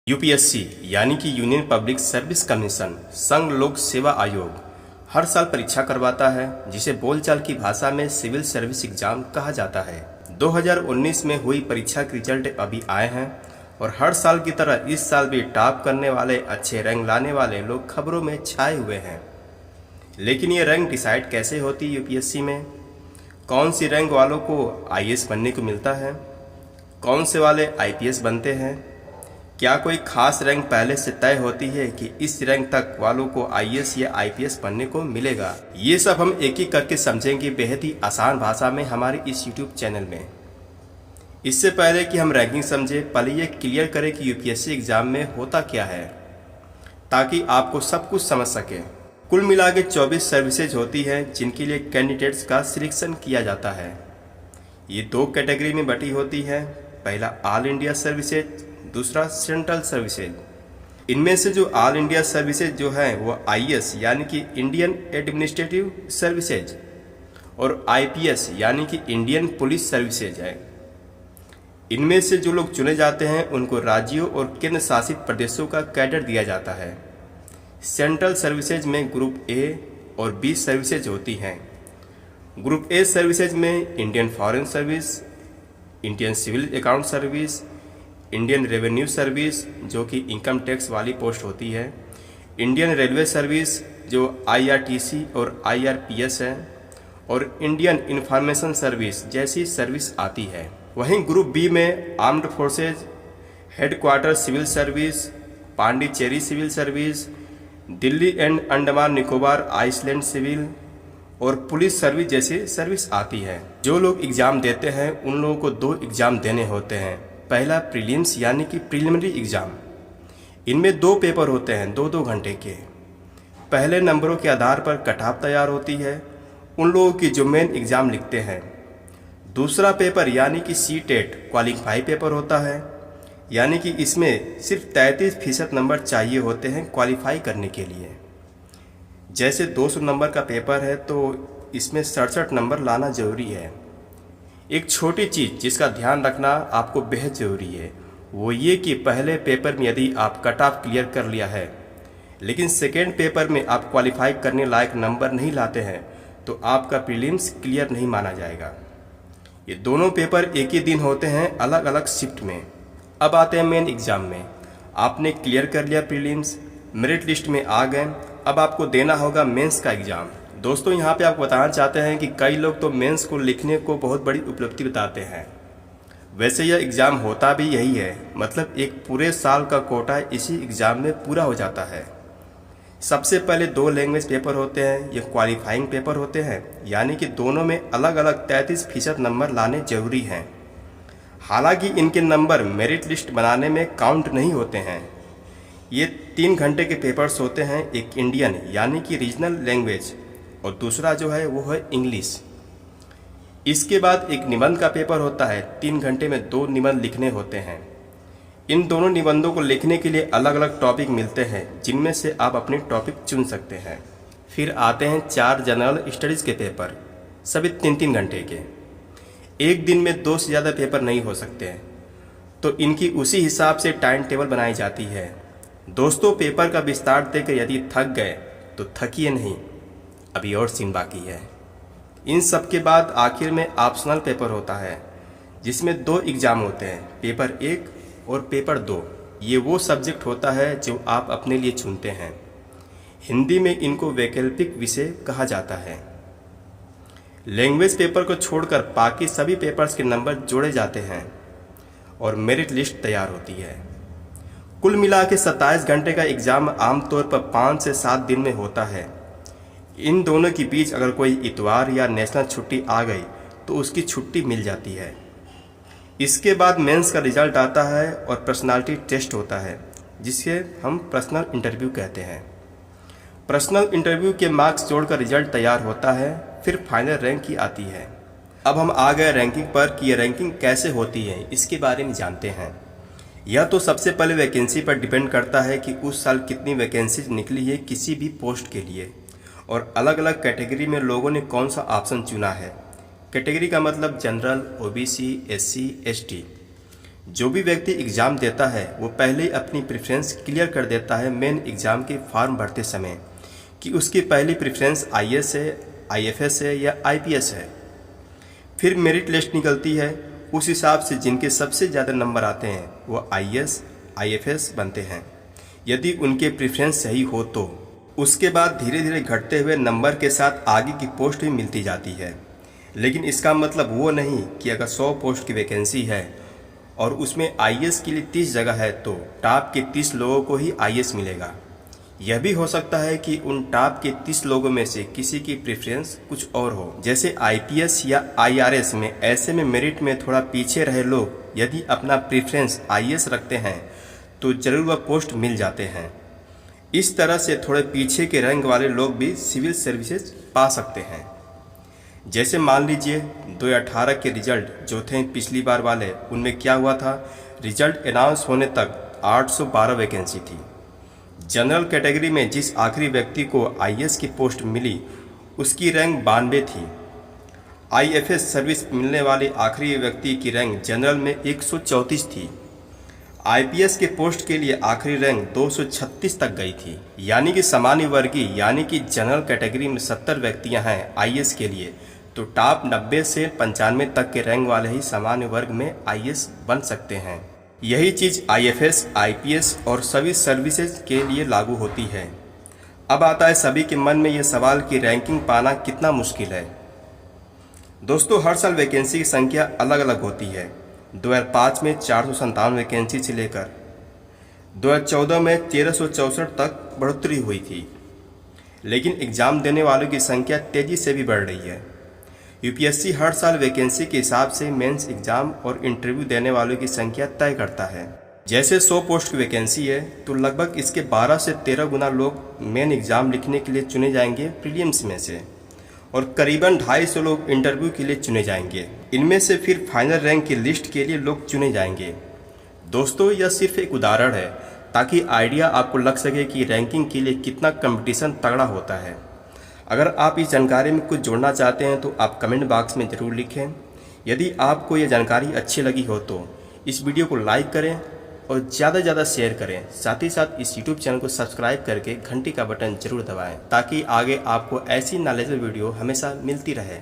UPSC यानी कि union public service commission संघ लोक सेवा आयोग हर साल परीक्षा करवाता है, जिसे बोलचाल की भाषा में सिविल सर्विस एग्जाम कहा जाता है। 2019 में हुई परीक्षा के रिजल्ट अभी आए हैं और हर साल की तरह इस साल भी टॉप करने वाले, अच्छे रैंक लाने वाले लोग खबरों में छाए हुए हैं। लेकिन ये रैंक डिसाइड कैसे होती है यूपीएससी में? कौन सी रैंक वालों को आईएएस बनने को मिलता है, कौन से वाले आईपीएस बनते हैं? क्या कोई खास रैंक पहले से तय होती है कि इस रैंक तक वालों को आईएएस या आईपीएस बनने को मिलेगा? ये सब हम एक एक करके समझेंगे बेहद ही आसान भाषा में हमारे इस यूट्यूब चैनल में। इससे पहले कि हम रैंकिंग समझे, पहले ये क्लियर करें कि यूपीएससी एग्जाम में होता क्या है, ताकि आपको सब कुछ समझ सके। कुल मिला के 24 सर्विसेज होती हैं जिनके लिए कैंडिडेट्स का सिलेक्शन किया जाता है। ये दो कैटेगरी में बटी होती है, पहला ऑल इंडिया सर्विसेज, दूसरा सेंट्रल सर्विसेज। इनमें से जो ऑल इंडिया सर्विसेज जो है वो आईएएस यानी कि इंडियन एडमिनिस्ट्रेटिव सर्विसेज और आईपीएस यानी कि इंडियन पुलिस सर्विसेज है। इनमें से जो लोग चुने जाते हैं उनको राज्यों और केंद्र शासित प्रदेशों का कैडर दिया जाता है। सेंट्रल सर्विसेज में ग्रुप ए और बी सर्विसेज होती हैं। ग्रुप ए सर्विसेज में Indian foreign service, Indian civil account service, Indian revenue service जो कि इनकम टैक्स वाली पोस्ट होती है, इंडियन रेलवे सर्विस जो आईआरटीसी और आईआरपीएस है, और इंडियन इंफॉर्मेशन सर्विस जैसी सर्विस आती है। वहीं ग्रुप बी में armed forces, headquarter civil service, Pondicherry civil service, Delhi and Andaman Nicobar island civil और पुलिस सर्विस जैसी सर्विस आती है। जो लोग एग्जाम देते हैं उन लोगों को दो एग्जाम देने होते हैं। पहला प्रीलिम्स यानी कि प्रिलिमिनरी एग्जाम। इनमें दो पेपर होते हैं 2-2 घंटे के। पहले नंबरों के आधार पर कट ऑफ तैयार होती है उन लोगों की जो मेन एग्जाम लिखते हैं। दूसरा पेपर यानी कि सीटेट क्वालिफाई पेपर होता है, यानी कि इसमें सिर्फ 33% नंबर चाहिए होते हैं क्वालिफाई करने के लिए। जैसे 200 नंबर का पेपर है तो इसमें 67 नंबर लाना जरूरी है। एक छोटी चीज़ जिसका ध्यान रखना आपको बेहद ज़रूरी है वो ये कि पहले पेपर में यदि आप कट ऑफ क्लियर कर लिया है लेकिन सेकेंड पेपर में आप क्वालिफाई करने लायक नंबर नहीं लाते हैं तो आपका प्रीलिम्स क्लियर नहीं माना जाएगा। ये दोनों पेपर एक ही दिन होते हैं, अलग अलग शिफ्ट में। अब आते हैं मेन एग्ज़ाम में। आपने क्लियर कर लिया प्रीलिम्स, मेरिट लिस्ट में आ गए, अब आपको देना होगा मेंस का एग्ज़ाम। दोस्तों यहाँ पे आपको बताना चाहते हैं कि कई लोग तो मेंस को लिखने को बहुत बड़ी उपलब्धि बताते हैं। वैसे यह एग्ज़ाम होता भी यही है, मतलब एक पूरे साल का कोटा इसी एग्ज़ाम में पूरा हो जाता है। सबसे पहले 2 लैंग्वेज पेपर होते हैं, ये क्वालिफाइंग पेपर होते हैं, यानी कि दोनों में अलग अलग 33% नंबर लाने जरूरी हैं। हालांकि इनके नंबर मेरिट लिस्ट बनाने में काउंट नहीं होते हैं। ये 3 घंटे के पेपर्स होते हैं, एक इंडियन यानी कि रीजनल लैंग्वेज और दूसरा जो है वो है इंग्लिश। इसके बाद एक निबंध का पेपर होता है, 3 घंटे में 2 निबंध लिखने होते हैं। इन दोनों निबंधों को लिखने के लिए अलग अलग टॉपिक मिलते हैं जिनमें से आप अपनी टॉपिक चुन सकते हैं। फिर आते हैं 4 जनरल स्टडीज़ के पेपर, सभी 3-3 घंटे के। एक दिन में 2 से ज़्यादा पेपर नहीं हो सकते हैं, तो इनकी उसी हिसाब से टाइम टेबल बनाई जाती है। दोस्तों पेपर का विस्तार देकर यदि थक गए तो थकिए नहीं, अभी और सीन बाकी है। इन सब के बाद आखिर में ऑप्शनल पेपर होता है जिसमें 2 एग्ज़ाम होते हैं, पेपर 1 और पेपर 2। ये वो सब्जेक्ट होता है जो आप अपने लिए चुनते हैं। हिंदी में इनको वैकल्पिक विषय कहा जाता है। लैंग्वेज पेपर को छोड़कर बाकी सभी पेपर्स के नंबर जोड़े जाते हैं और मेरिट लिस्ट तैयार होती है। कुल मिला के 27 घंटे का एग्ज़ाम आमतौर पर 5 से 7 दिन में होता है। इन दोनों के बीच अगर कोई इतवार या नेशनल छुट्टी आ गई तो उसकी छुट्टी मिल जाती है। इसके बाद मेंस का रिजल्ट आता है और पर्सनालिटी टेस्ट होता है जिसे हम पर्सनल इंटरव्यू कहते हैं। पर्सनल इंटरव्यू के मार्क्स जोड़कर रिजल्ट तैयार होता है, फिर फाइनल रैंक की आती है। अब हम आ गए रैंकिंग पर कि यह रैंकिंग कैसे होती है, इसके बारे में जानते हैं। यह तो सबसे पहले वैकेंसी पर डिपेंड करता है कि उस साल कितनी वैकेंसी निकली है किसी भी पोस्ट के लिए, और अलग अलग कैटेगरी में लोगों ने कौन सा ऑप्शन चुना है। कैटेगरी का मतलब जनरल, ओबीसी, एससी, एसटी। जो भी व्यक्ति एग्ज़ाम देता है वो पहले ही अपनी प्रेफरेंस क्लियर कर देता है मेन एग्ज़ाम के फॉर्म भरते समय कि उसकी पहली प्रेफरेंस आईएएस है, आईएफएस है या आईपीएस है। फिर मेरिट लिस्ट निकलती है, उस हिसाब से जिनके सबसे ज़्यादा नंबर आते हैं वो आईएएस, आईएफएस बनते हैं यदि उनके प्रेफरेंस सही हो तो। उसके बाद धीरे धीरे घटते हुए नंबर के साथ आगे की पोस्ट भी मिलती जाती है। लेकिन इसका मतलब वो नहीं कि अगर 100 पोस्ट की वैकेंसी है और उसमें आईएएस के लिए 30 जगह है तो टॉप के 30 लोगों को ही आईएएस मिलेगा। यह भी हो सकता है कि उन टॉप के 30 लोगों में से किसी की प्रेफरेंस कुछ और हो, जैसे आईपीएस या आईआरएस में। ऐसे में मेरिट में थोड़ा पीछे रहे लोग यदि अपना प्रेफरेंस आईएएस रखते हैं तो जरूर वह पोस्ट मिल जाते हैं। इस तरह से थोड़े पीछे के रैंक वाले लोग भी सिविल सर्विसेज पा सकते हैं। जैसे मान लीजिए 2018 के रिजल्ट जो थे पिछली बार वाले, उनमें क्या हुआ था, रिजल्ट अनाउंस होने तक 812 वैकेंसी थी। जनरल कैटेगरी में जिस आखिरी व्यक्ति को आईएएस की पोस्ट मिली उसकी रैंक 92 थी। आईएफएस सर्विस मिलने वाले आखिरी व्यक्ति की रैंक जनरल में 134 थी। आईपीएस के पोस्ट के लिए आखिरी रैंक 236 तक गई थी। यानी कि सामान्य वर्गीय यानी कि जनरल कैटेगरी में 70 व्यक्तियां हैं आईएएस के लिए, तो टॉप 90 से 95 तक के रैंक वाले ही सामान्य वर्ग में आईएएस बन सकते हैं। यही चीज़ आईएफएस, आईपीएस और सभी सर्विसेज के लिए लागू होती है। अब आता है सभी के मन में ये सवाल कि रैंकिंग पाना कितना मुश्किल है। दोस्तों, हर साल वैकेंसी की संख्या अलग अलग होती है। 2005 में 457 वैकेंसी से लेकर 2014 में 1364 तक बढ़ोतरी हुई थी। लेकिन एग्ज़ाम देने वालों की संख्या तेज़ी से भी बढ़ रही है। यूपीएससी हर साल वैकेंसी के हिसाब से मेंस एग्ज़ाम और इंटरव्यू देने वालों की संख्या तय करता है। जैसे 100 पोस्ट की वैकेंसी है तो लगभग इसके 12 से 13 गुना लोग मेन एग्ज़ाम लिखने के लिए चुने जाएंगे प्रीलिम्स में से, और करीबन 250 लोग इंटरव्यू के लिए चुने जाएंगे। इनमें से फिर फाइनल रैंक की लिस्ट के लिए लोग चुने जाएंगे। दोस्तों, यह सिर्फ एक उदाहरण है ताकि आइडिया आपको लग सके कि रैंकिंग के लिए कितना कंपटीशन तगड़ा होता है। अगर आप इस जानकारी में कुछ जोड़ना चाहते हैं तो आप कमेंट बॉक्स में ज़रूर लिखें। यदि आपको यह जानकारी अच्छी लगी हो तो इस वीडियो को लाइक करें और ज़्यादा से ज़्यादा शेयर करें। साथ ही साथ इस यूट्यूब चैनल को सब्सक्राइब करके घंटी का बटन जरूर दबाएं ताकि आगे आपको ऐसी नॉलेजेबल वीडियो हमेशा मिलती रहे।